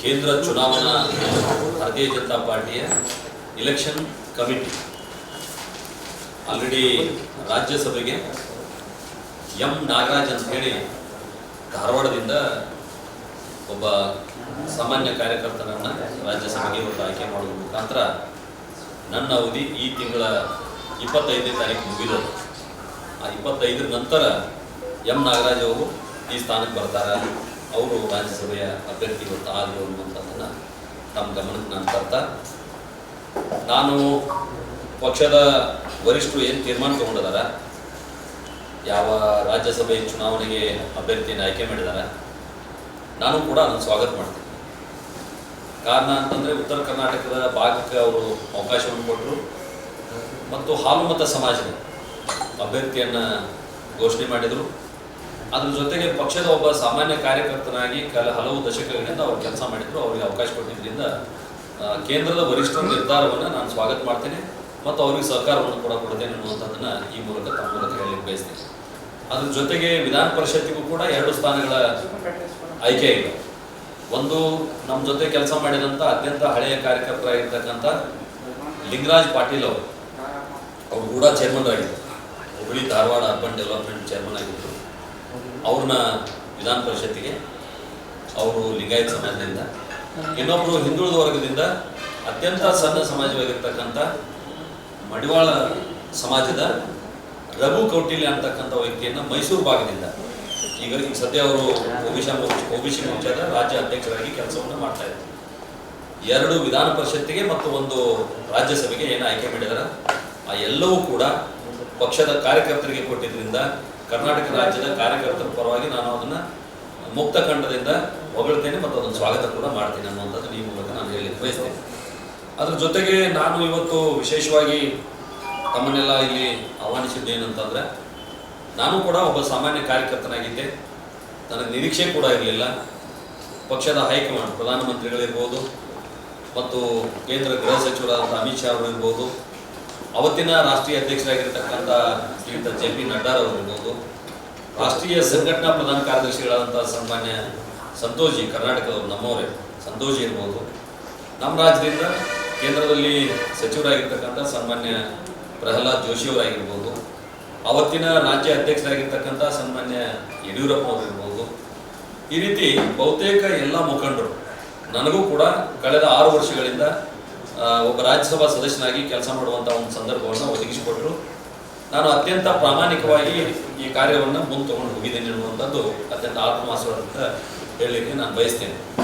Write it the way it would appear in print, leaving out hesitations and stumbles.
ಕೇಂದ್ರ ಚುನಾವಣಾ ಭಾರತೀಯ ಜನತಾ ಪಾರ್ಟಿಯ ಇಲೆಕ್ಷನ್ ಕಮಿಟಿ ಆಲ್ರೆಡಿ ರಾಜ್ಯಸಭೆಗೆ ಎಂ ನಾಗರಾಜ್ ಅಂತ ಹೇಳಿ ಧಾರವಾಡದಿಂದ ಒಬ್ಬ ಸಾಮಾನ್ಯ ಕಾರ್ಯಕರ್ತನನ್ನು ರಾಜ್ಯಸಭೆಗೆ ಇವತ್ತು ಆಯ್ಕೆ ಮಾಡುವ ಮುಖಾಂತರ ನನ್ನ ಅವಧಿ ಈ ತಿಂಗಳ 25ನೇ ತಾರೀಕು ಮುಗಿದದು. ಆ 25ರ ನಂತರ ಎಂ ನಾಗರಾಜ್ ಅವರು ಈ ಸ್ಥಾನಕ್ಕೆ ಬರ್ತಾರೆ. ಅವರು ರಾಜ್ಯಸಭೆಯ ಅಭ್ಯರ್ಥಿ ಇವತ್ತು ಆದರು ಅನ್ನುವಂಥದ್ದನ್ನು ತಮ್ಮ ಗಮನಕ್ಕೆ ನಾನು ತರ್ತಾ, ನಾನು ಪಕ್ಷದ ವರಿಷ್ಠರು ಏನು ತೀರ್ಮಾನ ತಗೊಂಡಿದ್ದಾರೆ, ಯಾವ ರಾಜ್ಯಸಭೆ ಚುನಾವಣೆಗೆ ಅಭ್ಯರ್ಥಿಯನ್ನು ಆಯ್ಕೆ ಮಾಡಿದ್ದಾರೆ, ನಾನು ಕೂಡ ಅದನ್ನು ಸ್ವಾಗತ ಮಾಡ್ತೀನಿ. ಕಾರಣ ಅಂತಂದರೆ ಉತ್ತರ ಕರ್ನಾಟಕದ ಭಾಗಕ್ಕೆ ಅವರು ಅವಕಾಶವನ್ನು ಕೊಟ್ಟರು ಮತ್ತು ಹಾಲುಮತ ಸಮಾಜದ ಅಭ್ಯರ್ಥಿಯನ್ನು ಘೋಷಣೆ ಮಾಡಿದರು. ಅದ್ರ ಜೊತೆಗೆ ಪಕ್ಷದ ಒಬ್ಬ ಸಾಮಾನ್ಯ ಕಾರ್ಯಕರ್ತನಾಗಿ ಹಲವು ದಶಕಗಳಿಂದ ಅವರು ಕೆಲಸ ಮಾಡಿದ್ರು. ಅವರಿಗೆ ಅವಕಾಶ ಕೊಟ್ಟಿದ್ದರಿಂದ ಕೇಂದ್ರದ ವರಿಷ್ಠರ ನಿರ್ಧಾರವನ್ನು ನಾನು ಸ್ವಾಗತ ಮಾಡ್ತೇನೆ ಮತ್ತು ಅವರಿಗೆ ಸಹಕಾರವನ್ನು ಕೂಡ ಕೊಡ್ತೇನೆ ಅನ್ನುವಂಥದ್ದನ್ನು ಈ ಮೂಲಕ ತಮ್ಮ ಮೂಲಕ ಹೇಳಲಿಕ್ಕೆ ಬಯಸ್ತೇನೆ. ಅದ್ರ ಜೊತೆಗೆ ವಿಧಾನ ಪರಿಷತ್ತಿಗೂ ಕೂಡ 2 ಸ್ಥಾನಗಳ ಆಯ್ಕೆ ಇದೆ. ಒಂದು ನಮ್ಮ ಜೊತೆ ಕೆಲಸ ಮಾಡಿದಂಥ ಅತ್ಯಂತ ಹಳೆಯ ಕಾರ್ಯಕರ್ತರಾಗಿರ್ತಕ್ಕಂಥ ಲಿಂಗರಾಜ್ ಪಾಟೀಲ್ ಅವರು ಕೂಡ ಚೇರ್ಮನ್ ಆಗಿದ್ದರು. Hubballi Dharwad urban development chairman ಆಗಿದ್ದರು. ಅವ್ರನ್ನ ವಿಧಾನ ಪರಿಷತ್ತಿಗೆ ಅವರು ಲಿಂಗಾಯತ್ ಸಮಾಜದಿಂದ, ಇನ್ನೊಬ್ಬರು ಹಿಂದುಳಿದ ವರ್ಗದಿಂದ ಅತ್ಯಂತ ಸಣ್ಣ ಸಮಾಜವಾಗಿರ್ತಕ್ಕಂಥ ಮಡಿವಾಳ ಸಮಾಜದ ರಘು ಕೌಟಿಲ್ಯ ಅಂತಕ್ಕಂಥ ವ್ಯಕ್ತಿಯನ್ನು ಮೈಸೂರು ಭಾಗದಿಂದ ಈಗ ಸದ್ಯ ಅವರು ಒಬಿಸಿ ಮೋರ್ಚಾದ ರಾಜ್ಯ ಅಧ್ಯಕ್ಷರಾಗಿ ಕೆಲಸವನ್ನು ಮಾಡ್ತಾ ಇದ್ದಾರೆ. 2 ವಿಧಾನ ಪರಿಷತ್ತಿಗೆ ಮತ್ತು 1 ರಾಜ್ಯಸಭೆಗೆ ಏನು ಆಯ್ಕೆ ಮಾಡಿದಾರೆ, ಆ ಎಲ್ಲವೂ ಕೂಡ ಪಕ್ಷದ ಕಾರ್ಯಕರ್ತರಿಗೆ ಕೊಟ್ಟಿದ್ದರಿಂದ ಕರ್ನಾಟಕ ರಾಜ್ಯದ ಕಾರ್ಯಕರ್ತರ ಪರವಾಗಿ ನಾನು ಅದನ್ನು ಮುಕ್ತ ಕಂಠದಿಂದ ಹೊಗಳ್ತೇನೆ ಮತ್ತು ಅದನ್ನು ಸ್ವಾಗತ ಕೂಡ ಮಾಡ್ತೀನಿ ಅನ್ನುವಂಥದ್ದು ಈ ಮೂಲಕ ನಾನು ಹೇಳಲಿಕ್ಕೆ ಬಯಸ್ತೇನೆ. ಅದ್ರ ಜೊತೆಗೆ ನಾನು ಇವತ್ತು ವಿಶೇಷವಾಗಿ ತಮ್ಮನ್ನೆಲ್ಲ ಇಲ್ಲಿ ಆಹ್ವಾನಿಸಿದ್ದು ಏನಂತಂದರೆ, ನಾನು ಕೂಡ ಒಬ್ಬ ಸಾಮಾನ್ಯ ಕಾರ್ಯಕರ್ತನಾಗಿದ್ದೆ. ನನಗೆ ನಿರೀಕ್ಷೆ ಕೂಡ ಇರಲಿಲ್ಲ. ಪಕ್ಷದ ಹೈಕಮಾಂಡ್ ಪ್ರಧಾನಮಂತ್ರಿಗಳಿರ್ಬೋದು ಮತ್ತು ಕೇಂದ್ರ ಗೃಹ ಸಚಿವರಾದಂಥ ಅಮಿತ್ ಶಾ ಅವರು ಇರ್ಬೋದು, ಅವತ್ತಿನ ರಾಷ್ಟ್ರೀಯ ಅಧ್ಯಕ್ಷರಾಗಿರ್ತಕ್ಕಂಥ ಶ್ರೀಯುತ JP ನಡ್ಡಾ ಅವರು ಇರ್ಬೋದು, ರಾಷ್ಟ್ರೀಯ ಸಂಘಟನಾ ಪ್ರಧಾನ ಕಾರ್ಯದರ್ಶಿಗಳಾದಂಥ ಸನ್ಮಾನ್ಯ ಸಂತೋಷಿ, ಕರ್ನಾಟಕದವರು ನಮ್ಮವರೇ ಸಂತೋಷಿ ಇರ್ಬೋದು, ನಮ್ಮ ರಾಜ್ಯದಿಂದ ಕೇಂದ್ರದಲ್ಲಿ ಸಚಿವರಾಗಿರ್ತಕ್ಕಂಥ ಸನ್ಮಾನ್ಯ ಪ್ರಹ್ಲಾದ್ ಜೋಶಿಯವರಾಗಿರ್ಬೋದು, ಅವತ್ತಿನ ರಾಜ್ಯ ಅಧ್ಯಕ್ಷರಾಗಿರ್ತಕ್ಕಂಥ ಸನ್ಮಾನ್ಯ ಯಡಿಯೂರಪ್ಪ ಅವರು ಇರ್ಬೋದು, ಈ ರೀತಿ ಬಹುತೇಕ ಎಲ್ಲ ಮುಖಂಡರು ನನಗೂ ಕೂಡ ಕಳೆದ 6 ವರ್ಷಗಳಿಂದ ಒಬ್ಬ ರಾಜ್ಯಸಭಾ ಸದಸ್ಯನಾಗಿ ಕೆಲಸ ಮಾಡುವಂಥ ಒಂದು ಸಂದರ್ಭವನ್ನು ಒದಗಿಸಿಕೊಟ್ಟರು. ನಾನು ಅತ್ಯಂತ ಪ್ರಾಮಾಣಿಕವಾಗಿ ಈ ಕಾರ್ಯವನ್ನು ಮುಂದೆ ತಗೊಂಡು ಹೋಗಿದ್ದೇನೆ ಅನ್ನುವಂಥದ್ದು ಅತ್ಯಂತ ಆತ್ಮವಿಶ್ವಾಸದಿಂದ ಹೇಳಲಿಕ್ಕೆ ನಾನು ಬಯಸ್ತೇನೆ.